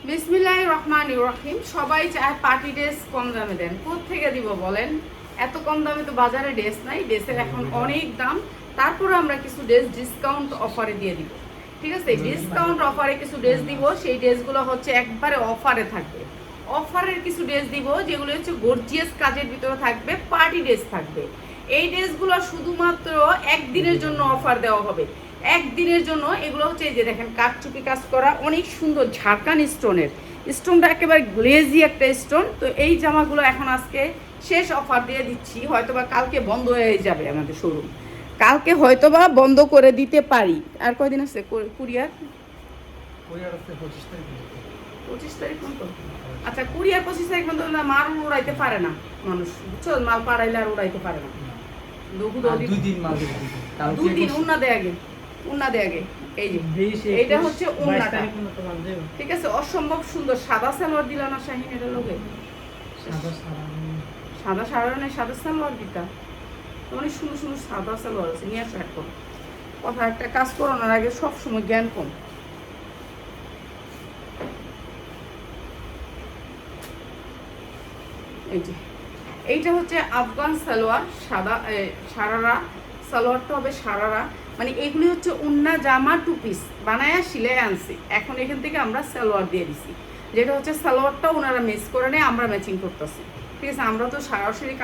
বিসমিল্লাহির রহমানির রহিম। সবাই চায় পার্টি ড্রেস কম দামে দেন, কোত্থেকে দিব বলেন? এত কম দামে তো বাজারে ড্রেস নাই, ড্রেসের এখন অনেক দাম। তারপরে আমরা কিছু ড্রেস ডিসকাউন্ট অফারে দিয়ে দিব। ঠিক আছে, ডিসকাউন্ট অফারে কিছু ড্রেস দিব, সেই ড্রেসগুলো হচ্ছে একবারে অফারে থাকবে। অফারের কিছু ড্রেস দিব যেগুলো হচ্ছে গর্জিয়াস কাজের ভিতরে থাকবে, পার্টি ড্রেস থাকবে। এই ড্রেসগুলো শুধুমাত্র একদিনের জন্য অফার দেওয়া হবে, একদিনের জন্য। এগুলো হচ্ছে এই যে দেখেন, কাঠচুপি কাজ করা, অনেক সুন্দর ঝাড়খান স্টোনের। স্টোনটা একেবারে গ্লেজি একটা স্টোন। তো এই জামাগুলো এখন আজকে শেষ অফার দিয়ে দিচ্ছি, হয়তোবা কালকে বন্ধ হয়ে যাবে আমাদের শোরুম, কালকে হয়তোবা বন্ধ করে দিতে পারি। আর কয়দিন আছে কুরিয়ার? আছে 25 তারিখ। 25 তারিখ পর্যন্ত। আচ্ছা, কুরিয়ার 25 তারিখ পর্যন্ত মাল উড়াইতে পারে না মানুষ, বুঝছো? মাল পাড়াইলে আর উড়াইতে পারে না। 2 দিন মাল দিবে। 2 দিন উন্না দেয় আগে, উন্না দেয় আগে। এই যে এইটা হচ্ছে উন্নাটা, ঠিক আছে? অসম্ভব সুন্দর সাদা সালোয়ার দিলা না শাহিন? এটা লোকে সাদা সালোয়ার নেই, সাদা সালোয়ার দিতা অনেক সুন্দর সুন্দর সাদা সালোয়ার আছে, নিয়ে আসো। এখন কথা, একটা কাজ করানোর আগে সবসময় জ্ঞান কম। এই যে এইটা হচ্ছে আফগান সালোয়ার, সাদা সারারা সালোয়ারটা হবে সারারা। মানে এগুলি হচ্ছে উন্না জামা 2 পিস বানায়া সিলাই আনছি, এখন এখান থেকে আমরা সালোয়ার দিয়ে দিছি। যেটা হচ্ছে সালোয়ারটা ওনারা ম্যাচ করে নেয়, আমরা ম্যাচিং করতেছি। ঠিক আছে, আমরা তো সরাসরি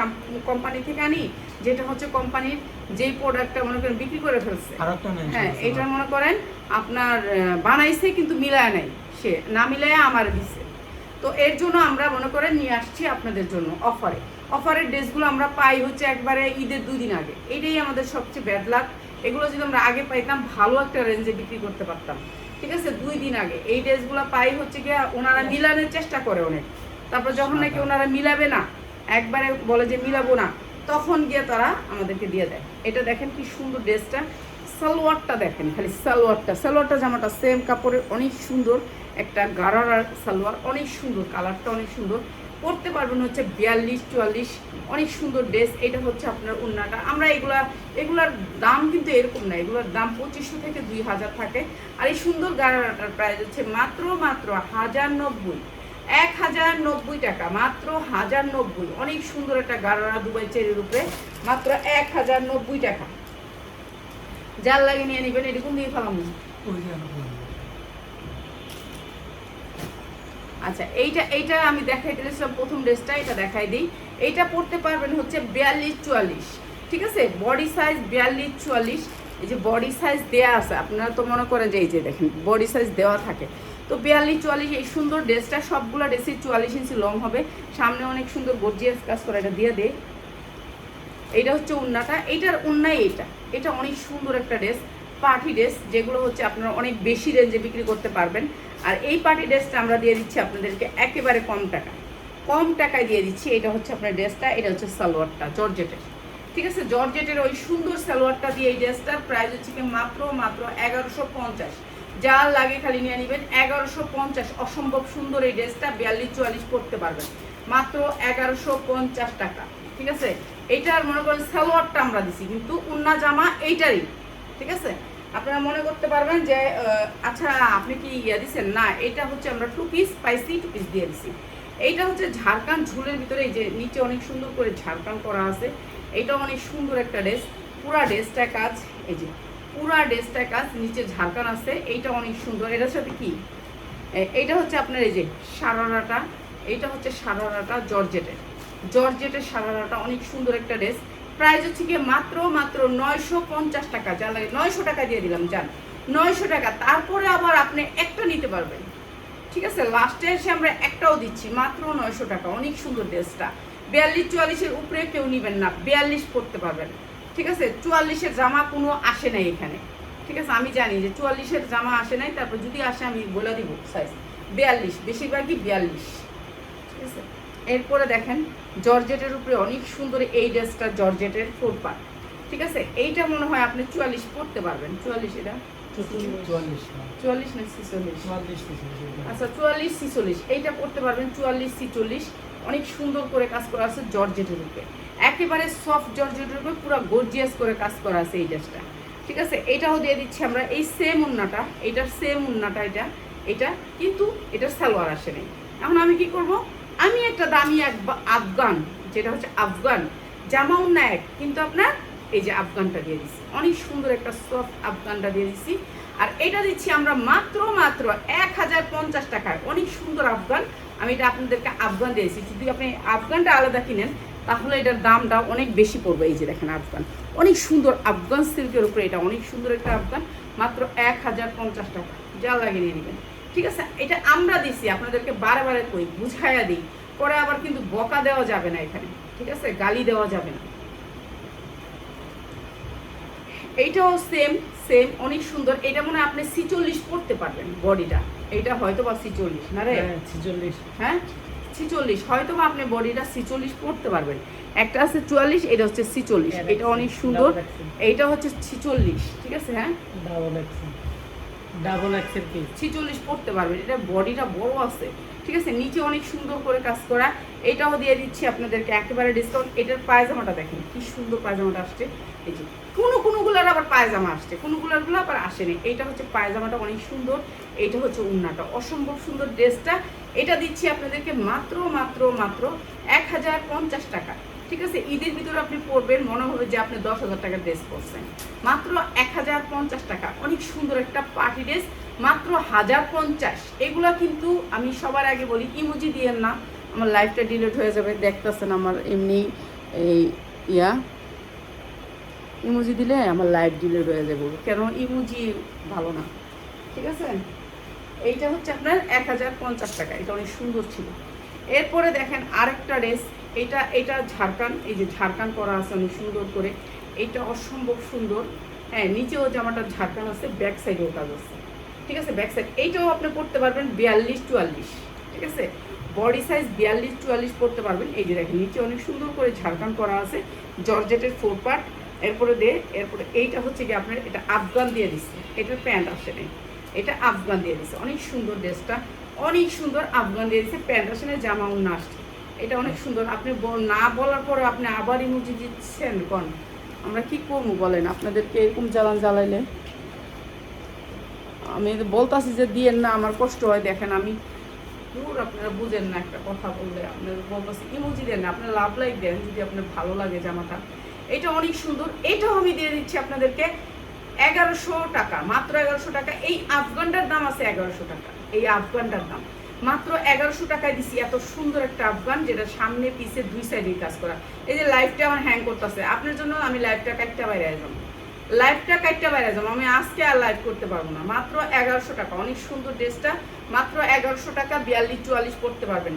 কোম্পানি থেকে আনি, যেটা হচ্ছে কোম্পানির যেই প্রোডাক্টটা মনে করেন বিক্রি করে ফেলছে। হ্যাঁ, এটা মনে করেন আপনার বানাইছে কিন্তু মিলায় নাই, সে না মিলায় আমার দিছে। তো এর জন্য আমরা মনে করেন নিয়ে আসছি আপনাদের জন্য অফারে। অফারের ড্রেসগুলো আমরা পাই হচ্ছে একবারে ঈদের 2 দিন আগে। এটাই আমাদের সবচেয়ে ব্যাড লাক। এগুলো যদি আমরা আগে পাইতাম ভালো একটা রেঞ্জে বিক্রি করতে পারতাম। ঠিক আছে, 2 দিন আগে এই ড্রেসগুলো পাই হচ্ছে গিয়ে ওনারা মিলানোর চেষ্টা করে অনেক, তারপর যখন নাকি ওনারা মিলাবে না, একবারে বলে যে মিলাবো না, তখন গিয়ে তারা আমাদেরকে দিয়ে দেয়। এটা দেখেন কি সুন্দর ড্রেসটা, সালোয়ারটা দেখেন, খালি সালোয়ারটা জামাটা সেম কাপড়ের, অনেক সুন্দর একটা গারারার সালোয়ার, অনেক সুন্দর, কালারটা অনেক সুন্দর। পরতে পারবেন হচ্ছে 42-44, অনেক সুন্দর ড্রেস। এটা হচ্ছে আপনার উন্নাটা। আমরা এগুলার দাম কিন্তু এরকম না, এগুলোর দাম 2500 থেকে 2000 থাকে। আর এই সুন্দর গারারাটার প্রাইস হচ্ছে মাত্র 1090, 1090 টাকা, মাত্র 1090। অনেক সুন্দর একটা গারারা দুবাই চেরির উপরে, মাত্র 1090 টাকা। যার লাগে নিয়ে নেবেন। এরকম দিয়ে ফেলাম না। আচ্ছা, এইটা আমি দেখাই দিয়েছিলাম প্রথম ড্রেসটা, এটা দেখাই দিই। এইটা পরতে পারবেন হচ্ছে 42-44, ঠিক আছে? Body size 42-44। এই যে বডি সাইজ দেওয়া আছে, আপনারা তো মনে করেন যে এই যে দেখেন বডি সাইজ দেওয়া থাকে। তো 42-44 এই সুন্দর ড্রেসটা, সবগুলো ড্রেসই 44 ইঞ্চি লং হবে, সামনে অনেক সুন্দর গর্জিয়াস কাজ করে। এটা দিয়ে দেয়। এইটা হচ্ছে উন্নাটা, এইটার উন্নাই এটা অনেক সুন্দর একটা ড্রেস, পার্টি ড্রেস, যেগুলো হচ্ছে আপনারা অনেক বেশি রেঞ্জে বিক্রি করতে পারবেন। আর এই পার্টি ড্রেসটা আমরা দিয়ে দিচ্ছি আপনাদেরকে একেবারে কম টাকায় দিয়ে দিচ্ছি। এটা হচ্ছে আপনার ড্রেসটা, এটা হচ্ছে সালোয়ারটা জর্জেটের, ঠিক আছে? জর্জেটের ওই সুন্দর সালোয়ারটা দিয়ে এই ড্রেসটার প্রাইস হচ্ছে কি মাত্র 1150। যা লাগে খালি নিয়ে নেবেন, 1150। অসম্ভব সুন্দর এই ড্রেসটা, 42-44 পরতে পারবেন মাত্র 1150 টাকা, ঠিক আছে? এইটার মনে করেন সালোয়ারটা আমরা দিছি, কিন্তু উন্না জামা এইটারই, ঠিক আছে? আপনারা মনে করতে পারবেন যে আচ্ছা আপনি কি দিচ্ছেন না, এটা হচ্ছে আমরা 2 পিস পাইছি, 2 পিস দিয়ে দিছি। এইটা হচ্ছে ঝাড়খান ঝুলের ভিতরে, এই যে নিচে অনেক সুন্দর করে ঝাড়খান করা আছে। এটা অনেক সুন্দর একটা ড্রেস, পুরা ড্রেসটা কাজ, এই যে পুরা ড্রেসটা কাজ, নিচে ঝাড়খান আছে। এইটা অনেক সুন্দর। এটার সাথে কি, এইটা হচ্ছে আপনার এই যে সারারাটা, এইটা হচ্ছে সারারাটা জর্জেটের সারারাটা, অনেক সুন্দর একটা ড্রেস। প্রাইস হচ্ছে কি মাত্র 950 টাকা। যা লাগে 900 টাকা দিয়ে দিলাম, যান 900 টাকা। তারপরে আবার আপনি একটা নিতে পারবেন, ঠিক আছে? লাস্টে এসে আমরা একটাও দিচ্ছি মাত্র 900 টাকা। অনেক সুন্দর ড্রেসটা, 42-44-এর উপরে কেউ নেবেন না, 42 পরতে পারবেন, ঠিক আছে? 44-এর জামা কোনো আসে নাই এখানে, ঠিক আছে? আমি জানি যে 44-এর জামা আসে নাই, তারপর যদি আসে আমি বলে দিব সাইজ 42, বেশিরভাগই 42, ঠিক আছে? এরপরে দেখেন জর্জেটের উপরে অনেক সুন্দর এই ড্রেসটা, জর্জেটের 4 পার্ট, ঠিক আছে? এইটা মনে হয় আপনি 44 পরতে পারবেন। 44, এটা 44 না 46? আচ্ছা 44-46 এইটা পরতে পারবেন, 44-46। অনেক সুন্দর করে কাজ করা আছে জর্জেটের উপরে, একেবারে সফট জর্জেটের উপরে পুরো গর্জিয়াস করে কাজ করা আছে এই ড্রেসটা, ঠিক আছে? এইটাও দিয়ে দিচ্ছি আমরা। এই সেম উন্নাটা, এইটার সেম উন্নাটা, এটা কিন্তু এটা সালোয়ার আসে নাই। এখন আমি কি করব, আমি একটা দামি আফগান, যেটা হচ্ছে আফগান জামাও নেক, কিন্তু আপনার এই যে আফগানটা দিয়ে দিচ্ছি, অনেক সুন্দর একটা সফট আফগানটা দিয়ে দিচ্ছি। আর এটা দিচ্ছি আমরা মাত্র 1050 টাকায়, অনেক সুন্দর আফগান। আমি এটা আপনাদেরকে আফগান দিয়েছি, যদি আপনি আফগানটা আলাদা কিনেন তাহলে এটার দামটা অনেক বেশি পড়বে। এই যে দেখেন আফগান, অনেক সুন্দর আফগান সিল্কের উপরে, এটা অনেক সুন্দর একটা আফগান, মাত্র 1050 টাকা, যা লাগে নিয়ে নেবেন। ঠিক আছে, এটা আমরা দিচ্ছি আপনাদেরকে, বারে বারে কই বুঝাইয়া দিই, পরে আবার কিন্তু বকা দেওয়া যাবে না এখানে, ঠিক আছে, গালি দেওয়া যাবে না। এইটাও সেম সেম, অনেক সুন্দর। এটা মনে হয় আপনি 46 পড়তে পারবেন বডিটা, এইটা হয়তো বা 46 না রে, 46, হ্যাঁ 46 হয়তো বা আপনি বডিটা 46 পড়তে পারবেন। একটা আছে 44, এটা হচ্ছে 46, এটা অনেক সুন্দর, এইটা হচ্ছে 46, ঠিক আছে, হ্যাঁ ডাবল এক্সেল কি 46 পড়তে পারবেন। এটা বডিটা বড় আছে, ঠিক আছে, নিচে অনেক সুন্দর করে কাজ করা। এটাও দিয়ে দিচ্ছি আপনাদেরকে একেবারে ডিসকাউন্ট। এটার পায়জামাটা দেখেন কি সুন্দর পায়জামাটা আসছে, এই যে কোনোগুলোর আবার পায়জামা আসছে, কোনোগুলোর আবার আসেনি। এইটা হচ্ছে পায়জামাটা অনেক সুন্দর, এইটা হচ্ছে উন্নাটা অসম্ভব সুন্দর। ড্রেসটা এটা দিচ্ছি আপনাদেরকে মাত্র 1050 টাকা, ঠিক আছে। ঈদের ভিতরে আপনি পরবেন, মনে হবে যে আপনি 10,000 টাকার ড্রেস পরছেন, মাত্র 1050 টাকা। অনেক সুন্দর একটা পার্টি ড্রেস, মাত্র 1050। এগুলা কিন্তু আমি সবার আগে বলি, ইমোজি দিয়েন না, আমার লাইফটা ডিলিট হয়ে যাবে। দেখতেছেন আমার এমনি এই ইমোজি দিলে আমার লাইফ ডিলিট হয়ে যাবে, কেন ইমোজি ভালো না, ঠিক আছে। এইটা হচ্ছে আপনার 1050 টাকা, এটা অনেক সুন্দর ছিল। এরপরে দেখেন আরেকটা ড্রেস, এটা ঝাড়খান, এই যে ঝাড়খান করা আছে অনেক সুন্দর করে, এইটা অসম্ভব সুন্দর। হ্যাঁ, নিচেও জামাটা ঝাড়খান আছে, ব্যাক সাইডেও কাজ আছে, ঠিক আছে, ব্যাক সাইড। এইটাও আপনি পড়তে পারবেন 42-44, ঠিক আছে, বডি সাইজ 42-44 পড়তে পারবেন। এই যে দেখেন নিচে অনেক সুন্দর করে ঝাড়খান করা আছে, জর্জেটের 4 পার্ট। এরপরে এইটা হচ্ছে কি আপনার, এটা আফগান দিয়ে দিচ্ছে, এটার প্যান্ট আসে নেই, এটা আফগান দিয়ে দিচ্ছে, অনেক সুন্দর ড্রেসটা, অনেক সুন্দর আফগান দিয়ে দিচ্ছে, প্যান্ট আসে নেই, জামা উন্না আসছে, এটা অনেক সুন্দর। আপনি না বলার পরে আপনি আবার ইমোজি দিচ্ছেন, কোন আমরা কি করবো বলেন, আপনাদেরকে এরকম জ্বালাইলে আমি বলতাছি যে দিয়েন না, আমার কষ্ট হয়। দেখেন আমি দূর, আপনারা বুঝেন না একটা কথা বললে, আপনাদের বলতেছি ইমোজি দেন না, আপনার লাভ লাইক দেন যদি আপনার ভালো লাগে জামাটা। এটা অনেক সুন্দর, এটাও আমি দিয়ে দিচ্ছি আপনাদেরকে 1100 টাকা, মাত্র 1100 টাকা। এই আফগানটার দাম আছে 1100 টাকা, এই আফগানটার দাম মাত্র 1100 টাকায় দিচ্ছি। এত সুন্দর একটা আফগান, যেটা সামনে পিছে দুই সাইডে কাজ করা। এই যে লাইফটা আমার হ্যাং করতেছে, আপনার জন্য আমি লাইফটা কাটতে বাইরে যাবো, আমি আজকে আর লাইভ করতে পারবো না। মাত্র 1100 টাকা, অনেক সুন্দর ড্রেসটা, মাত্র 1100 টাকা, 42-44 পড়তে পারবেন।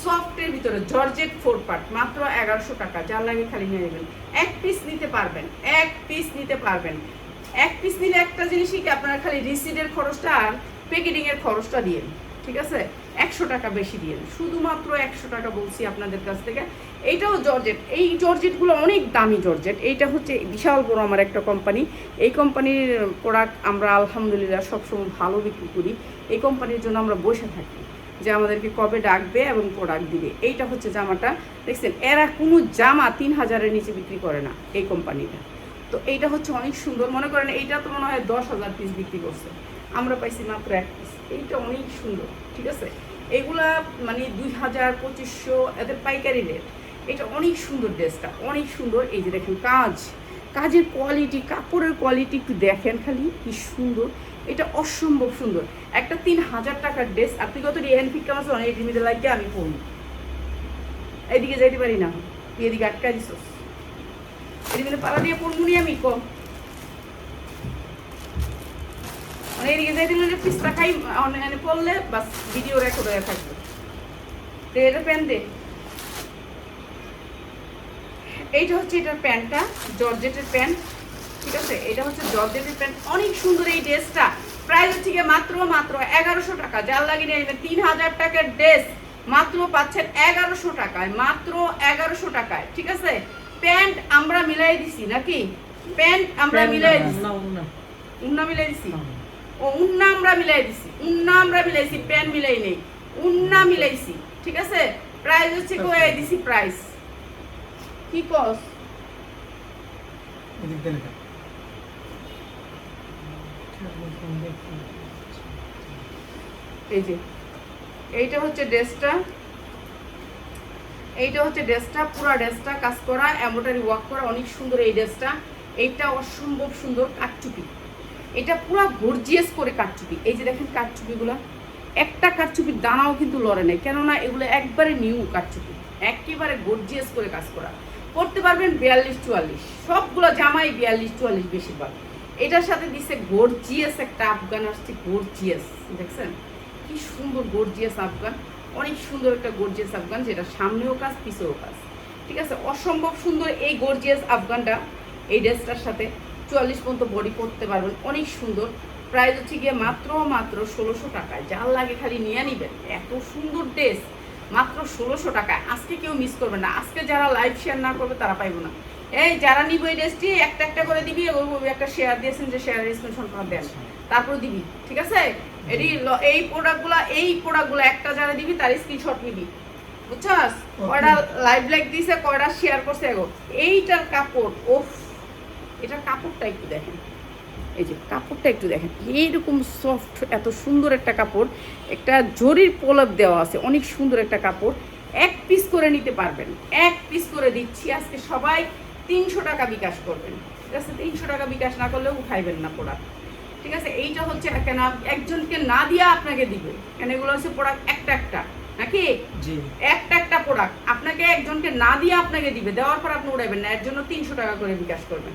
সফটের ভিতরে জর্জেট 4 পার্ট, মাত্র 1100 টাকা, যার লাগে খালি নিয়ে নেবেন। এক পিস নিতে পারবেন, এক পিস নিলে একটা জিনিসই কি, আপনারা খালি রিসিটের খরচটা আর প্যাকেটিংয়ের খরচটা দিয়ে, ঠিক আছে, 100 টাকা বেশি দিয়ে, শুধুমাত্র 100 টাকা বলছি আপনাদের কাছ থেকে। এইটাও জর্জেট, এই জর্জেটগুলো অনেক দামি জর্জেট। এইটা হচ্ছে বিশাল বড় আমার একটা কোম্পানি, এই কোম্পানির প্রোডাক্ট আমরা আলহামদুলিল্লাহ সবসময় ভালো বিক্রি করি। এই কোম্পানির জন্য আমরা বসে থাকি যে আমাদেরকে কবে ডাকবে এবং প্রোডাক্ট দিবে। এইটা হচ্ছে জামাটা, দেখছেন, এরা কোনো জামা 3000-এর নিচে বিক্রি করে না এই কোম্পানিটা। তো এইটা হচ্ছে অনেক সুন্দর, মনে করেন এইটা তো মনে হয় 10,000 পিস বিক্রি করছে, আমরা পাইছি মাত্র 1 পিস। এইটা অনেক সুন্দর, ঠিক আছে, এগুলা মানে 2000-2500 এদের পাইকারি রেট। এটা অনেক সুন্দর, ড্রেসটা অনেক সুন্দর। এই যে দেখেন কাজের কোয়ালিটি, কাপড়ের কোয়ালিটি একটু দেখেন খালি কি সুন্দর, এটা অসম্ভব সুন্দর। একটা 3000 টাকার ড্রেস, আপনি কত রিয়ান ফিক কামাস অনেক রিমিতে লাগে আমি পড়ি, এদিকে যাইতে পারি না, তুই এদিকে আটকা দিস, এদিকে পাড়া দিয়ে পড়বুনি আমি কম, মানে এদিকে যাইতে গেলে পিসটা খাই পড়লে বাস ভিডিও রেকর্ড হয়ে থাকবে। তো এটা প্যান্ট দে, এইটা হচ্ছে এটার প্যান্টটা, জর্জেটের প্যান্ট, ঠিক আছে, এটা হচ্ছে জর্জেটের প্যান্ট, অনেক সুন্দর এই ড্রেসটা। প্রাইস হচ্ছে গিয়ে মাত্র 1100 টাকা, যার লাগে নিয়ে নেবেন। 3000 টাকার ড্রেস মাত্র পাচ্ছেন 1100 টাকায়, মাত্র 1100 টাকায়, ঠিক আছে। প্যান্ট আমরা মিলাই দিছি নাকি, প্যান্ট আমরা মিলাই দিছি, উন্না মিলাই দিছি, ও উন্না আমরা মিলাইছি, প্যান্ট মিলাই নেই, উন্না মিলাইছি, ঠিক আছে। প্রাইস হচ্ছে কই দিছি, প্রাইস কি কস এই যে এইটা হচ্ছে ড্রেসটা, পুরো ড্রেসটা কাজ করা, এমব্রয়ডারি ওয়ার্ক করা, অনেক সুন্দর এই ড্রেসটা। এইটা অসম্ভব সুন্দর কাটচুপি, এটা পুরো গর্জিয়াস করে কাটচুপি। এই যে দেখেন কাটচুপিগুলো, একটা কাটচুপির দানাও কিন্তু লড়ে নেই, কেননা এগুলো একবারে নিউ কাটচুপি, একেবারে গর্জিয়াস করে কাজ করা। করতে পারবেন 42-44, সবগুলো জামাই 42-44 বেশিরভাগ। এটার সাথে দিচ্ছে গর্জিয়াস একটা আফগান আসছে, গর্জিয়াস, দেখছেন কি সুন্দর গর্জিয়াস আফগান, অনেক সুন্দর একটা গর্জিয়াস আফগান, যেটা সামনেও কাজ পিছেও কাজ, ঠিক আছে, অসম্ভব সুন্দর এই গর্জিয়াস আফগানটা। এই ড্রেসটার সাথে 44 পর্যন্ত বডি পরতে পারবেন, অনেক সুন্দর। প্রাইস হচ্ছে গিয়ে মাত্র 1600 টাকায়, যার লাগে খালি নিয়ে নিবেন। এত সুন্দর ড্রেস মাত্র 1600 টাকায়, আজকে কেউ মিস করবে না। আজকে যারা লাইভ শেয়ার না করবে তারা পাইব না। এই যারা নিব এই ড্রেসটি একটা একটা করে দিবি, একটা শেয়ার দিয়েছেন যে শেয়ারের স্ক্রিনশট দেন, তারপর দিবি, ঠিক আছে। এই প্রোডাক্টগুলো একটা যারা দিবি তার স্ক্রিনশট নিবি, বুঝছস। কয়টা লাইভ লাইক দিছে, কয়টা শেয়ার করছে, এগো এইটার কাপড়, ওফ, এটার কাপড়টা একটু দেখেন, এই যে কাপড়টা একটু দেখেন, এইরকম সফট, এত সুন্দর একটা কাপড়, একটা জরির প্রলেপ দেওয়া আছে, অনেক সুন্দর একটা কাপড়। এক পিস করে নিতে পারবেন, এক পিস করে দিচ্ছি আজকে। সবাই 300 টাকা বিকাশ করবেন, ঠিক আছে। 300 টাকা বিকাশ না করলেও উঠাইবেন না প্রোডাক্ট, ঠিক আছে। এইটা হচ্ছে কেন একজনকে না দিয়া আপনাকে দিবে, কেন এগুলো হচ্ছে প্রোডাক্ট একটা একটা, নাকি একটা একটা প্রোডাক্ট আপনাকে একজনকে না দিয়ে আপনাকে দিবে, দেওয়ার পর আপনি উড়াইবেন না, এর জন্য 300 টাকা করে বিকাশ করবেন,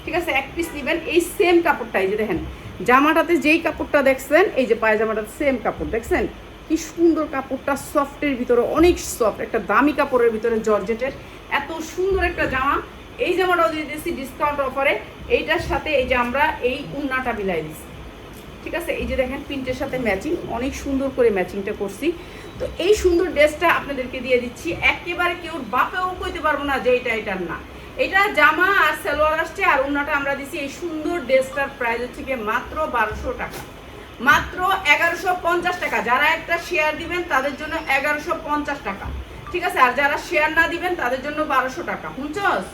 ঠিক আছে। এক পিস নেবেন। এই সেম কাপড়টা, এই যে দেখেন জামাটাতে যেই কাপড়টা দেখছেন, এই যে পায়জামাটাতে সেম কাপড় দেখছেন, কি সুন্দর কাপড়টা, সফটের ভিতরে, অনেক সফট, একটা দামি কাপড়ের ভিতরে জর্জেটের, এত সুন্দর একটা জামা। এই জামাটাও দিয়ে দিয়েছি ডিসকাউন্ট অফারে, এইটার সাথে এই যে আমরা এই উন্নাটা মিলাই দিচ্ছি, ঠিক আছে। এই যে দেখেন প্রিন্টের সাথে ম্যাচিং, অনেক সুন্দর করে ম্যাচিংটা করছি। তো এই সুন্দর ড্রেসটা আপনাদেরকে দিয়ে দিচ্ছি, একেবারে কেউ বাপেও কইতে পারবো না যে এটার না। এটা জামা আর সালোয়ার আসছে, আর উন্নাটা আমরা দিচ্ছি। এই সুন্দর ড্রেসটার প্রাইস হচ্ছে গিয়ে মাত্র 1200 টাকা, মাত্র 1150 টাকা। যারা একটা শেয়ার দিবেন তাদের জন্য 1150 টাকা, ঠিক আছে। আর যারা শেয়ার না দিবেন তাদের জন্য 1200 টাকা। হুঁচস,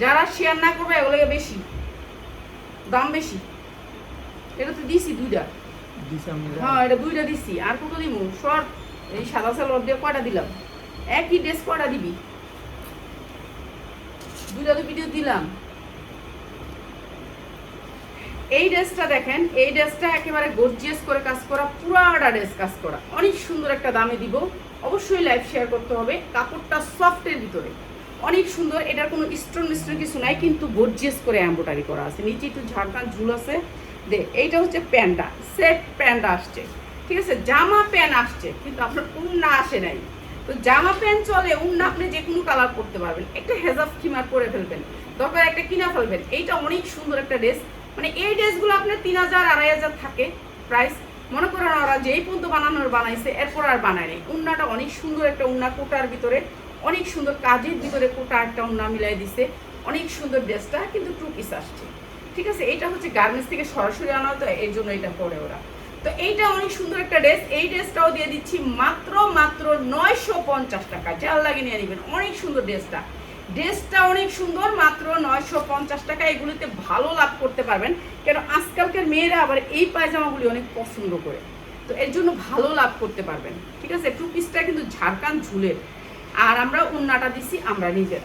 যারা শেয়ার না করবে এগুলোকে বেশি দাম, বেশি। এটা তো দিছি দুইটা, হ্যাঁ এটা দুইটা দিছি, আর কত দিব? শর্ট এই সাদা সালোয়ার দিয়ে কয়টা দিলাম? একই ড্রেস কয়টা দিবি? দুইটা তো ভিডিও দিলাম। এই ড্রেসটা দেখেন, এই ড্রেসটা একেবারে গর্জিয়াস করে কাজ করা, পুরাটা ড্রেস কাজ করা, অনেক সুন্দর একটা দামে দিব। অবশ্যই লাইভ শেয়ার করতে হবে। কাপড়টা সফটের ভিতরে অনেক সুন্দর, এটার কোনো স্টোন কিছু নাই, কিন্তু গর্জিয়াস করে এমব্রয়ডারি করা আছে, নিচে একটু ঝাড়খান ঝুল আছে। এইটা হচ্ছে প্যান্টটা, সেট প্যান্ট আসছে, ঠিক আছে। জামা প্যান্ট আসছে, কিন্তু আপনার উন্না আসে নাই। তো জামা প্যান্ট চলে, উন্না আপনি যে কোনো কালার করতে পারবেন। একটা হেজাব খিমার করে ফেলবেন, দরকার একটা কিনা ফেলবেন। এইটা অনেক সুন্দর একটা ড্রেস, মানে এই ড্রেসগুলো আপনার 3000-2500 থাকে প্রাইস। মনে করেন ওরা যেই পর্যন্ত বানানোর বানাইছে, এরপর আর বানায় নেই। উন্নাটা অনেক সুন্দর একটা উন্না, কোটার ভিতরে অনেক সুন্দর কাজের ভিতরে কোটা একটা উন্না মিলাই দিছে, অনেক সুন্দর ড্রেসটা, কিন্তু 2 পিস আসছে, ঠিক আছে। এইটা হচ্ছে গার্মেন্টস থেকে সরাসরি আনা, তো এর জন্য এটা পরে ওরা। তো এইটা অনেক সুন্দর একটা ড্রেস, এই ড্রেসটাও দিয়ে দিচ্ছি মাত্র 950 টাকা, যার লাগে নিয়ে নেবেন। অনেক সুন্দর ড্রেসটা অনেক সুন্দর, মাত্র 950 টাকা। এগুলিতে ভালো লাভ করতে পারবেন, কেন আজকালকার মেয়েরা আবার এই পায়জামাগুলি অনেক পছন্দ করে, তো এর জন্য ভালো লাভ করতে পারবেন, ঠিক আছে। 2 পিসটা কিন্তু ঝাড়খান ঝুলের, আর আমরা উন্নাটা দিছি আমরা নিজের।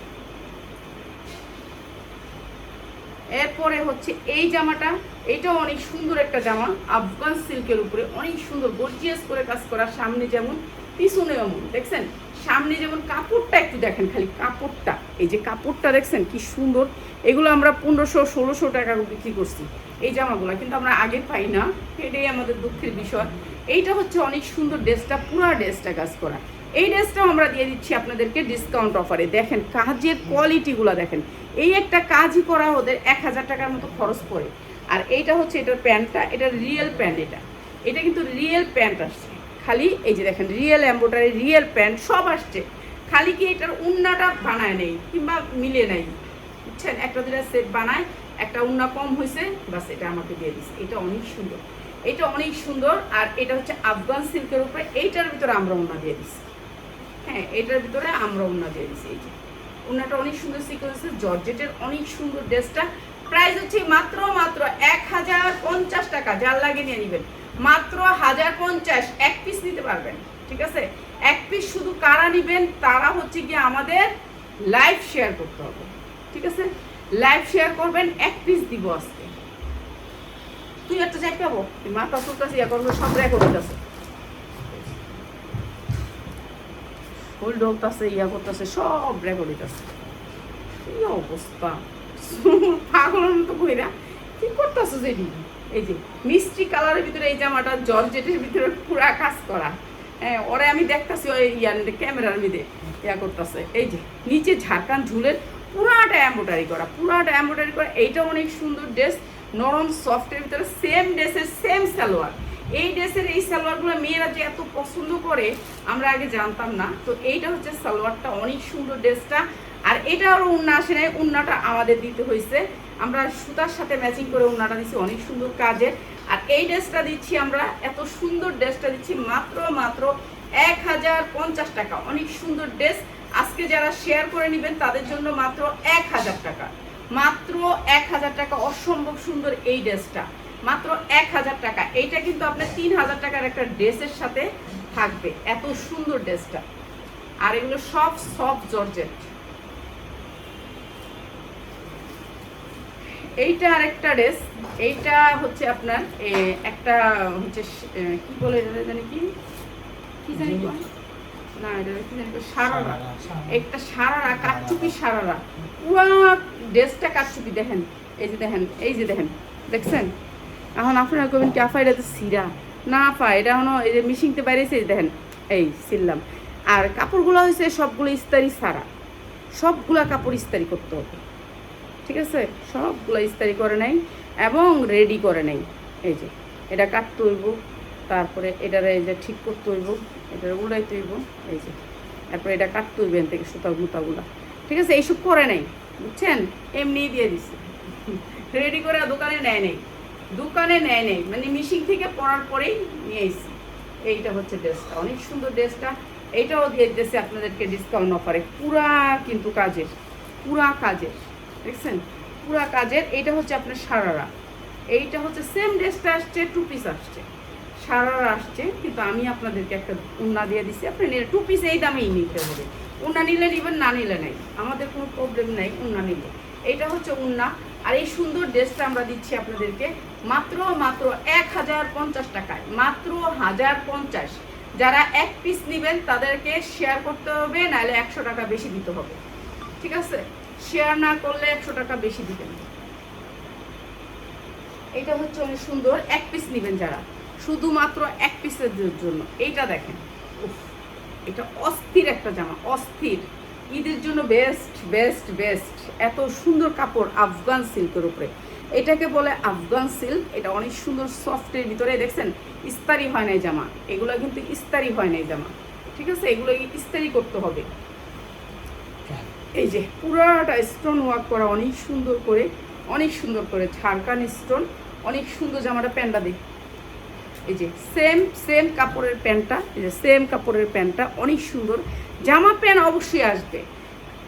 এরপরে হচ্ছে এই জামাটা, এইটাও অনেক সুন্দর একটা জামা, আফগান সিল্কের উপরে অনেক সুন্দর গর্জিয়াস করে কাজ করা, সামনে যেমন পিছনেও এমন, দেখছেন সামনে যেমন। কাপড়টা একটু দেখেন খালি, কাপড়টা, এই যে কাপড়টা দেখছেন কি সুন্দর। এগুলো আমরা 1500-1600 টাকা বিক্রি করছি এই জামাগুলো, কিন্তু আমরা আগে পাই না, এটাই আমাদের দুঃখের বিষয়। এইটা হচ্ছে অনেক সুন্দর ড্রেসটা, পুরো ড্রেসটা কাজ করা। এই ড্রেসটাও আমরা দিয়ে দিচ্ছি আপনাদেরকে ডিসকাউন্ট অফারে। দেখেন কাজের কোয়ালিটিগুলো দেখেন, এই একটা কাজই করা ওদের 1000 টাকার মতো খরচ পড়ে। আর এইটা হচ্ছে এটার প্যান্টটা, এটা রিয়েল প্যান্ট, এটা কিন্তু রিয়েল প্যান্ট আসছে খালি। এই যে দেখেন রিয়েল এমব্রয়ডারি, রিয়েল প্যান্ট সব আসছে, খালি কি এটার উন্নাটা বানায় নেই কিংবা মিলে নাই, বুঝছেন। একটা দুটা সেট বানায়, একটা উন্না কম হয়েছে, বাস এটা আমাকে দিয়ে দিচ্ছে। এটা অনেক সুন্দর, এটা অনেক সুন্দর। আর এটা হচ্ছে আফগান সিল্কের উপরে, এইটার ভিতরে আমরা উন্না দিয়ে দিচ্ছি, হ্যাঁ এটার ভিতরে আমরা উন্না দিয়ে দিচ্ছি। এই যে উন্নাটা অনেক সুন্দর সিকোয়েন্সের জর্জেটের, অনেক সুন্দর ড্রেসটা। প্রাইস হচ্ছে মাত্র 1050 টাকা, যার লাগে নিয়ে নেবেন। মাত্র 1050 এক পিস নিতে পারবেন। ঠিক আছে, এক পিস শুধু কারা নিবেন তারা হচ্ছে কি আমাদের লাইভ শেয়ার করতে হবে। ঠিক আছে, লাইভ শেয়ার করবেন, এক পিস দিব আজকে। তুই একটা যাই পাবো, তুই মাথা চুলকাছে ইয়া করবো, সব রেকর্ড আছে, ফুল ডলতাছে ইয়া করতেছে, সব রেকর্ড আছে। কি অবস্থা পাগলের মতো কইরা কি করতেছো যেটি? এই যে মিষ্টি কালারের ভিতরে এই জামাটা জর্জেটের ভিতরে পুরা কাজ করা। হ্যাঁ, ওরা আমি দেখতেছি ওই ক্যামেরার মধ্যে ইয়া করতেছে। এই যে নিচে ঝাড়খান ঝুলের পুরাটা এমব্রয়ডারি করা, পুরাটা এমব্রয়ডারি করা। এইটা অনেক সুন্দর ড্রেস, নরম সফটের ভিতরে সেম ড্রেসের সেম সালোয়ার। এই ড্রেসের এই সালোয়ারগুলো মেয়েরা যে এত পছন্দ করে আমরা আগে জানতাম না। তো এইটা হচ্ছে সালোয়ারটা, অনেক সুন্দর ড্রেসটা। আর এটা আরও উন্না আসে নাই, উন্নাটা আমাদের দিতে হয়েছে, আমরা সুতার সাথে ম্যাচিং করে উন্নাটা দিচ্ছি, অনেক সুন্দর কাজের। আর এই ড্রেসটা দিচ্ছি আমরা, এত সুন্দর ড্রেসটা দিচ্ছি মাত্র 1050 টাকা। অনেক সুন্দর ড্রেস, আজকে যারা শেয়ার করে নেবেন তাদের জন্য মাত্র 1000 টাকা, মাত্র 1000 টাকা। অসম্ভব সুন্দর এই ড্রেসটা, মাত্র 1000 টাকা। এইটা কিন্তু আপনার 3000 টাকার একটা ড্রেসের সাথে থাকবে, এত সুন্দর ড্রেসটা। আর এগুলো সব সফট জর্জেট। এইটা আর একটা ড্রেস, এইটা হচ্ছে আপনার একটা হচ্ছে কি বলে এটা জানি কি জানি না, এটা কি জানি সারারা, একটা সারারা, কাটচুপি সারারা, পুরা ড্রেসটা কাটচুপি। দেখেন এই যে দেখেন, এই যে দেখেন, দেখছেন? এখন আপনারা কবেন কি আফা এটা তো সিরা না, আফা এটা এখনো এই যে মিশিংতে বাইরেছে, দেখেন এই সিললাম। আর কাপড়গুলো হয়েছে সবগুলো ইস্তারি ছাড়া, সবগুলা কাপড় ইস্তারি করতে হবে। ঠিক আছে, সবগুলো ইস্তারি করে নেই এবং রেডি করে নেই। এই যে এটা কাটতে হইব, তারপরে এটার এই যে ঠিক করতে হইব, এটার উড়াইতে হইব, এই যে তারপরে এটা কাটতে হইব এন থেকে সুতা মুতাগুলা। ঠিক আছে, এইসব করে নেই, বুঝছেন? এমনি দিয়ে দিছি, রেডি করে দোকানে নেয় নেই, দোকানে নেয় নেই, মানে মিশিং থেকে পরার পরেই নিয়ে এসেছি। এইটা হচ্ছে ড্রেসটা, অনেক সুন্দর ড্রেসটা। এইটাও দিয়ে দিয়েছে আপনাদেরকে ডিসকাউন্ট অফারে, পুরা কিন্তু কাজের, পুরা কাজের, দেখছেন? পুরা কাজের। এইটা হচ্ছে আপনার সারারা, এইটা হচ্ছে সেম ড্রেসটা আসছে, 2 পিস আসছে, সারারা আসছে, কিন্তু আমি আপনাদেরকে একটা উন্না দিয়ে দিচ্ছি। আপনি 2 পিস এই দামেই নিতে হবে, উন্না নিলে নিবেন, না নিলে নেই, আমাদের কোনো প্রবলেম নাই উন্না নিলে। এইটা হচ্ছে উন্না। আর এই সুন্দর ড্রেসটা আমরা দিচ্ছি আপনাদেরকে মাত্র 1050 টাকায়, মাত্র 1050। যারা এক পিস নেবেন তাদেরকে শেয়ার করতে হবে, নাহলে 100 টাকা বেশি দিতে হবে। ঠিক আছে, শেয়ার না করলে 100 টাকা বেশি দিবেন। এটা হচ্ছে অনেক সুন্দর, এক পিস নেবেন যারা, শুধুমাত্র এক পিসের জন্য। এইটা দেখেন, উফ, এটা অস্থির একটা জামা, অস্থির, ঈদের জন্য বেস্ট বেস্ট বেস্ট। এত সুন্দর কাপড়, আফগান সিল্কের উপরে, এটাকে বলে আফগান সিল্ক। এটা অনেক সুন্দর সফটের ভিতরে, দেখছেন? ইস্তারি হয় নাই জামা, এগুলো কিন্তু ইস্তারি হয় নাই জামা। ঠিক আছে, এগুলো ইস্তারি করতে হবে। এই যে পুরাটা স্টোন ওয়ার্ক করা, অনেক সুন্দর করে, অনেক সুন্দর করে ঝাড়খান স্টোন, অনেক সুন্দর জামাটা। প্যান্টটা দিই, এই যে সেম কাপড়ের প্যান্টটা, এই যে সেম কাপড়ের প্যান্টটা, অনেক সুন্দর। জামা প্যান্ট অবশ্যই আসবে,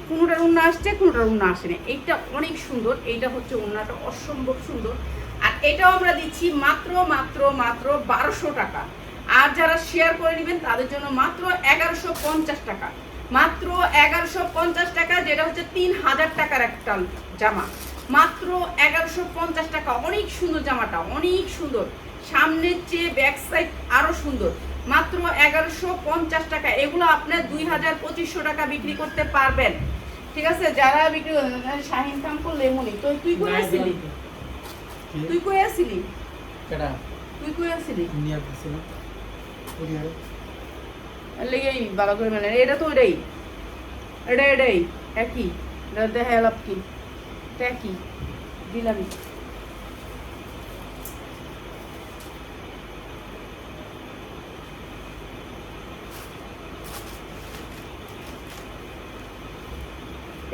কোনোটার উন্না আসছে, কোনোটার উন্না আসেনি। এইটা অনেক সুন্দর, এইটা হচ্ছে উন্নাটা অসম্ভব সুন্দর। আর এটাও আমরা দিচ্ছি মাত্র 1200 টাকা। আর যারা শেয়ার করে নেবেন তাদের জন্য মাত্র 1150 টাকা, মাত্র 1150 টাকা, যেটা হচ্ছে 3000 টাকার একটা জামা, মাত্র 1150 টাকা। অনেক সুন্দর জামাটা, অনেক সুন্দর, সামনের চেয়ে ব্যাক সাইড আরো সুন্দর, মাত্র 1150 টাকা। এগুলো আপনার 2000-2500 টাকা বিক্রি করতে পারবেন। ঠিক আছে, যারা বিক্রি করেন, শাহিন কাম করলে এমনই। তো তুই কই আসছিলি? তুই কই আসছিলি? তুই কই আসছিলি? লেগেই ভালো করে মেলে, এটা তো ওইটাই, এটাই একই, দেখা লাভ কি, একই দিলামই।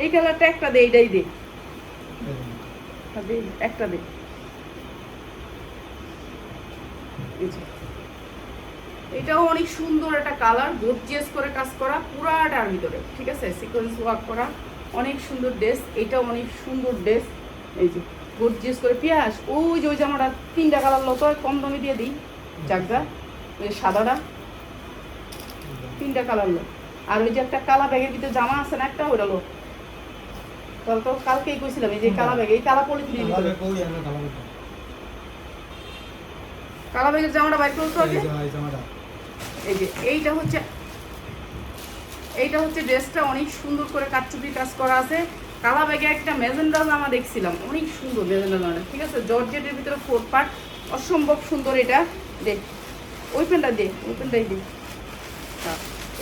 এই কালারটা একটা দে, এইটাই দে, একটা দে। এটাও অনেক সুন্দর একটা কালার, গর্জিয়াস করে কাজ করা পুরাটার ভিতরে। ঠিক আছে, সিকোয়েন্স ওয়ার্ক করা, অনেক সুন্দর ড্রেস। এটাও অনেক সুন্দর ড্রেস, এই যে গর্জিয়াস করে। পিয়াস ওই যে ওই জামাটা 3টা কালার লো, তো কম দামে দিয়ে দিই, জাগা ওই সাদাটা 3টা কালার লো। আর ওই যে একটা কালা ব্যাগের ভিতরে জামা আছে না একটা, ওইটা লো। তাহলে তো কালকেই কইছিলাম এই যে কালা ব্যাগ, এই কালা পলিথিনের ভিতরে কালা ব্যাগের জামাটা বাইর করতে হবে। এই যে এইটা হচ্ছে ড্রেসটা অনেক সুন্দর করে কাটচুপি কাজ করা আছে। কালা ব্যাগে একটা মেজেন্ডা জামা দেখছিলাম, অনেক সুন্দর মেজেন্ডা জামাটা, ঠিক আছে। জর্জেটের ভিতরে 4 পার্ট, অসম্ভব সুন্দর। এটা দেখ, ওই প্যান্টটা দে, ওই প্যান্টটাই দে।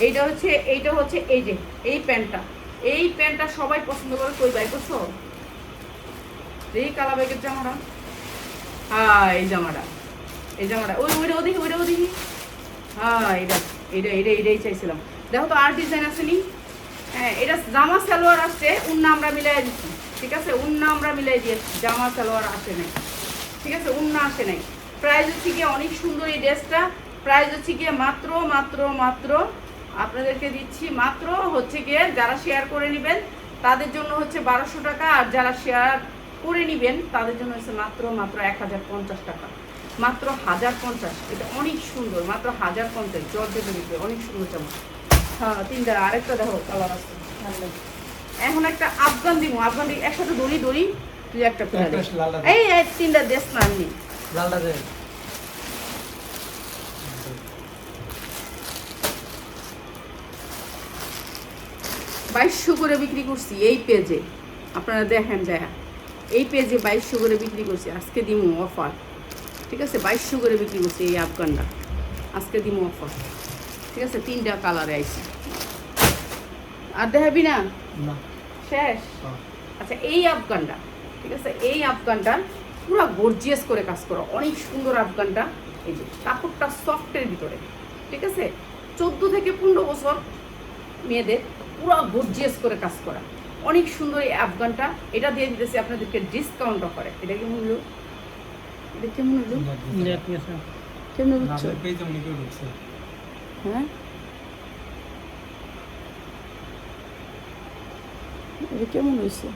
এইটা হচ্ছে এই যে এই প্যান্টটা সবাই পছন্দ করে। কই বাই করছো এই কালা ব্যাগের জামাটা? হ্যাঁ এই জামাটা ওইটাও দেখি। হ্যাঁ এটাই চাইছিলাম। দেখো তো আর ডিজাইন আছে নি? হ্যাঁ এটা জামা সালোয়ার আসছে, উন্না আমরা মিলাই দিচ্ছি, ঠিক আছে। উন্না আমরা মিলাই দিয়েছি, জামা সালোয়ার আসে নাই, ঠিক আছে। উন্না আসে নাই। প্রাইস হচ্ছে গিয়ে অনেক সুন্দর এই ড্রেসটা। প্রাইস হচ্ছে গিয়ে মাত্র আপনাদেরকে দিচ্ছি মাত্র হচ্ছে গিয়ে, যারা শেয়ার করে নেবেন তাদের জন্য হচ্ছে 1200 টাকা, আর যারা শেয়ার করে নেবেন তাদের জন্য হচ্ছে মাত্র 1050 টাকা, মাত্র 1050। এটা অনেক সুন্দর, মাত্র 1050। জর্জেটের ভিতরে অনেক সুন্দর জামা। হ্যাঁ 3টা। আরেকটা দেখো কালার আছে, এখন একটা আফগান দিব, আফগান দিই একসাথে দড়ি তুই একটা এই 3টা ড্রেস না আমি লালটা দে। 2200 করে বিক্রি করছি এই পেজে, আপনারা দেখেন যায় এই পেজে 2200 করে বিক্রি করছি। আজকে দিমু অফার, ঠিক আছে। 2200 করে বিক্রি করছি এই আফগানটা, আজকে দিমু অফার, ঠিক আছে। 3টা কালারে আইছে। আর দেখাবি না? শেষ? আচ্ছা এই আফগানটা, ঠিক আছে। এই আফগানটা পুরো গর্জিয়াস করে কাজ করা, অনেক সুন্দর আফগানটা। এই যে কাপড়টা সফটের ভিতরে, ঠিক আছে। 14 থেকে 15 বছর মেয়েদের পুরো গর্জিয়াস করে কাজ করা, অনেক সুন্দর এই আফগানটা। এটা দিয়ে দিতেছি আপনাদেরকে ডিসকাউন্ট অফারে। এটা কেমন হলো? এটা কেমন হলো? কেমন বুঝছো? হ্যাঁ এটা কেমন হয়েছে?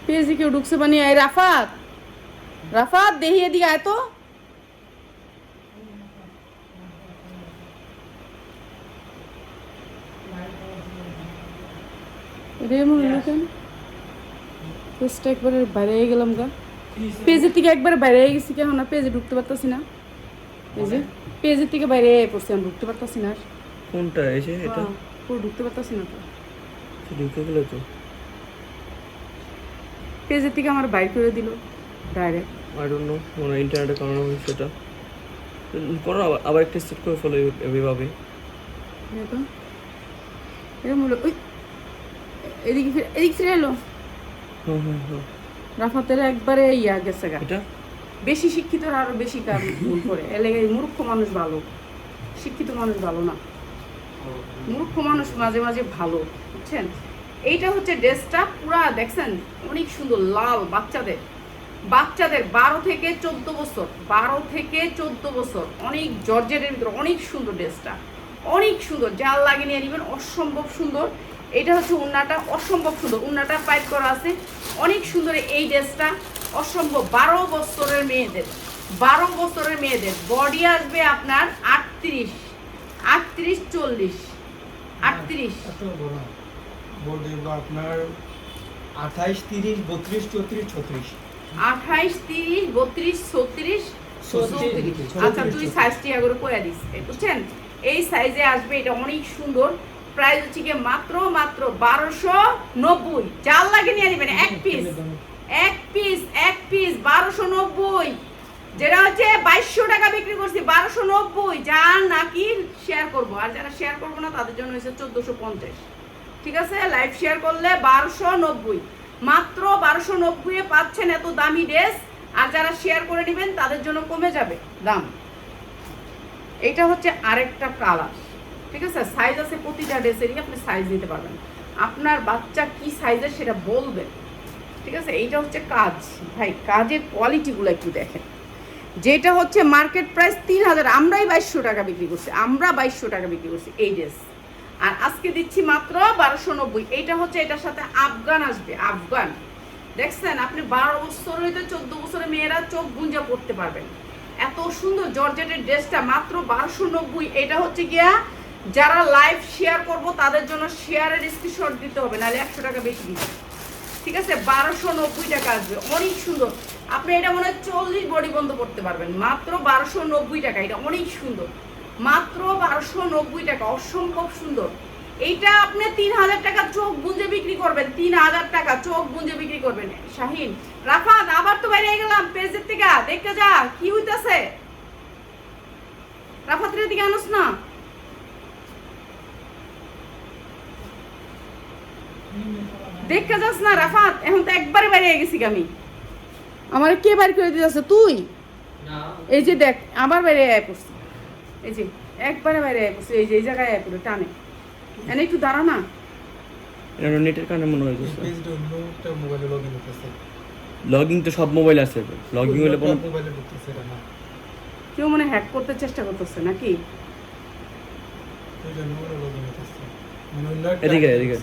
পেজে কেউ ঢুকছে মানে এই রাফাত দেখিয়ে দিকে আয় তো। পেজটা একবারে বাইরে গেলাম গা, পেজের থেকে একবারে বাইরে গেছি, কেন না পেজে ঢুকতে পারতাছি না। পেজের থেকে বাইরে পড়ছি, আমি ঢুকতে পারতাছি না। কোনটা এসে এটা পুরো ঢুকতে পারতাছি না তো, ঢুকে গেল তো। পেজের থেকে আমার বাইর করে দিল ডাইরেক্ট। আই ডোন্ট নো, মনে ইন্টারনেটে কারণে হয়েছে সেটা। করো আবার একটা সেট করে ফলো এভাবে। দেখো এরকম হলো। ওই এদিক ফিরে এলো। রাফাতের একবারে ইয়া গেছে গা। এটা বেশি শিক্ষিতরা আরো বেশি কাজ ভুল করে। এলাকায় মূর্খ মানুষ ভালো, শিক্ষিত মানুষ ভালো না। মূর্খ মানুষ মাঝে মাঝে ভালো, বুঝছেন। এইটা হচ্ছে ড্রেসটা পুরা দেখছেন অনেক সুন্দর, লাল। বাচ্চাদের 12 থেকে 14 বছর, 12 থেকে 14 বছর, অনেক জর্জেটের ভিতরে অনেক সুন্দর ড্রেসটা, অনেক সুন্দর। জাল লাগিয়ে নিয়ে নেবেন, অসম্ভব সুন্দর। এটা হচ্ছে উন্নাটা, অসম্ভব সুন্দর। উন্নাটা পাইপ করা আছে, অনেক সুন্দর এই ড্রেসটা, অসম্ভব। 12 বছরের মেয়েদের, 12 বছরের মেয়েদের বডি আসবে আপনার 38, 40, 38। বডি আপনার 28, 30, 32, 34, 36। 28, 30, 32, 36, 34। আচ্ছা তুই সাইজটি আগে করে দিস, বুঝছেন। এই সাইজে আসবে, এটা অনেক সুন্দর। প্রাইস হচ্ছে গিয়ে মাত্র 1290। জাল লাগিয়ে নিয়ে নেবেন, এক পিস 1290, যেটা হচ্ছে 2200 টাকা বিক্রি করছি। 1290 যার নাকি শেয়ার করবো, আর যারা শেয়ার করবো না তাদের জন্য হচ্ছে 1450, ঠিক আছে। লাইভ শেয়ার করলে 1290, মাত্র 1290 পাচ্ছেন এত দামি ড্রেস। আর যারা শেয়ার করে নেবেন তাদের জন্য কমে যাবে দাম। এটা হচ্ছে আরেকটা কালার, ঠিক আছে। সাইজ আছে প্রতিটা ড্রেসেরই, আপনি সাইজ নিতে পারবেন। আপনার বাচ্চা কি সাইজের সেটা বলবেন, ঠিক আছে। এইটা হচ্ছে কাজ, ভাই কাজের কোয়ালিটিগুলো একটু দেখেন। যেটা হচ্ছে মার্কেট প্রাইস 3000, আমরাই 2200 টাকা বিক্রি করছি, আমরা 2200 টাকা বিক্রি করছি এই ড্রেস। আর আজকে দিচ্ছি মাত্র 1290। এইটা হচ্ছে, এটার সাথে আফগান আসবে, আফগান দেখছেন আপনি 12 বছর হইতে 14 বছরের মেয়েরা চোখ গুঞ্জা পড়তে পারবেন। এত সুন্দর জর্জেটের ড্রেসটা মাত্র 1290। এটা হচ্ছে গিয়া যারা লাইভ শেয়ার করব তাদের জন্য শেয়ারের স্ক্রিনশট দিতে হবে, নাহলে 100 টাকা বেশি দিবে। ঠিক আছে, 1290 টাকা আসবে, অনেক সুন্দর। আপনি এটা মনে হয় 40 বডি বন্ধ করতে পারবেন মাত্র 1290 টাকা। এটা অনেক সুন্দর, মাত্র 1290 টাকা, অসম্ভব সুন্দর। এইটা আপনি 3000 টাকা চোখ গুঞ্জে বিক্রি করবেন, 3000 টাকা চোখ গুঞ্জে বিক্রি করবেন। শাহিন, রাফাত, আবার তো বাইরে গেলাম পেজের থেকে, দেখতে যা কি হইতাছে। রাফাতের দিকে আনোস না, দেখতে যাস না রাফাত, এখন তো একবারে বাইরে গেছি আমি। আমার কে বাইরে করে দিতেছে? তুই। এই যে দেখ আবার বাইরে আয় পড়ছি, এই যে একবারে বাইরে আয় পড়ছি, এই যে এই জায়গায় আয় পড়ে টানে। এনে একটু দাঁড়া না। এটা নেটের কারণে মনে হয়েছে পেজটা অন্য একটা মোবাইলে লগইন হতেছে। লগইন তো সব মোবাইল আছে, লগইন হলে কোনো মোবাইলে ঢুকতেছে এটা না। কেউ মনে হ্যাক করতে চেষ্টা করতেছে নাকি? এই জন্য লগইন হতেছে। মানে অন্য একটা এদিকে, এদিকে।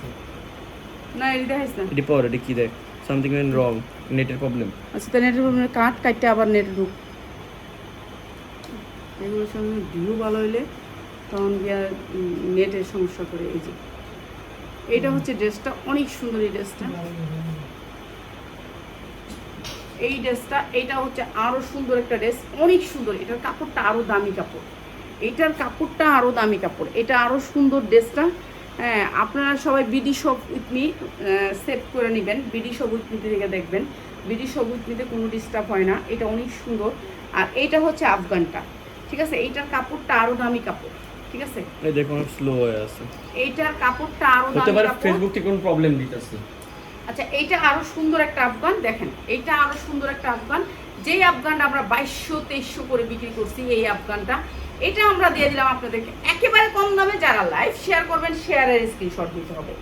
না এটি দেখাইস না। এটি পর এটি কি দেখ, সামথিং ওয়েন্ট রং, নেটের প্রবলেম। আচ্ছা তো নেটের প্রবলেম, কাটতে আবার নেটে ঢুক। এগুলোর সঙ্গে ভিউ ভালো হইলে তখন গিয়া নেটের সমস্যা করে। এই যে এইটা হচ্ছে ড্রেসটা, অনেক সুন্দর এই ড্রেসটা। এই ড্রেসটা এইটা হচ্ছে আরো সুন্দর একটা ড্রেস, অনেক সুন্দর। এটার কাপড়টা আরো দামি কাপড়, এইটার কাপড়টা আরো দামি কাপড়, এটা আরো সুন্দর ড্রেসটা। হ্যাঁ, আপনারা সবাই BD shop with me save করে নেবেন, বিডি শপ উইথ মিতে থেকে দেখবেন। বিডি শপ উইথ মিতে কোনো ডিস্টার্ব হয় না, এটা অনেক সুন্দর। আর এইটা হচ্ছে আফগানটা, ঠিক আছে। এইটার কাপড়টা আরো দামি কাপড়, ঠিক আছে। এই দেখো অনেক স্লো হয়ে আছে, এইটার কাপড়টা আরো হতে দামি পারে কাপড়। ফেসবুক থেকে কোনো প্রবলেম দিতেছে। আচ্ছা, এইটা আরো সুন্দর একটা আফগান, দেখেন এইটা আরো সুন্দর একটা আফগান। যেই আফগানটা আমরা 2200-2300 করে বিক্রি করছি, এই আফগানটা এটা আমরা দিয়ে দিলাম আপনাদেরকে একেবারে কম দামে। যারা লাইভ শেয়ার করবেন শেয়ারের স্ক্রিনশট দিতে হবে,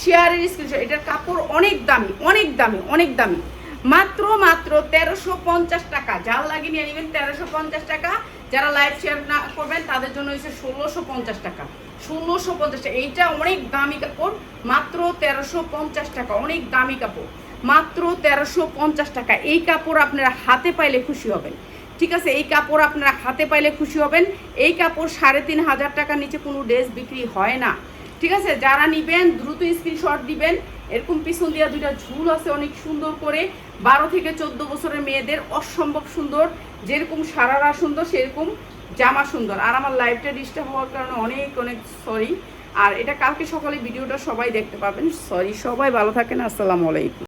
শেয়ারের স্ক্রিনশট। এটার কাপড় অনেক দামি, অনেক দামি, অনেক দামি, মাত্র 1350 টাকা। যার লাগে নিয়ে নেবেন 1350 টাকা। যারা লাইভ শেয়ার না করবেন তাদের জন্য হচ্ছে 1650 টাকা, 1650 টাকা। এইটা অনেক দামি কাপড়, মাত্র 1350 টাকা, অনেক দামি কাপড়, মাত্র 1350 টাকা। এই কাপড় আপনারা হাতে পাইলে খুশি হবেন, ঠিক আছে। এই কাপড় আপনারা হাতে পাইলে খুশি হবেন। এই কাপড় 3500 টাকার নিচে কোনো ড্রেস বিক্রি হয় না, ঠিক আছে। যারা নিবেন দ্রুত স্ক্রিনশট দিবেন। এরকম পিছন দিয়া দুইটা ঝুল আছে অনেক সুন্দর করে, 12 থেকে 14 বছরের মেয়েদের, অসম্ভব সুন্দর। যেরকম সারারা সুন্দর সেরকম জামা সুন্দর। আর আমার লাইভটা ডিস্টার্ব হওয়ার কারণে অনেক অনেক সরি। আর এটা কালকে সকালে ভিডিওটা সবাই দেখতে পাবেন। সরি, সবাই ভালো থাকেন, আসসালামু আলাইকুম।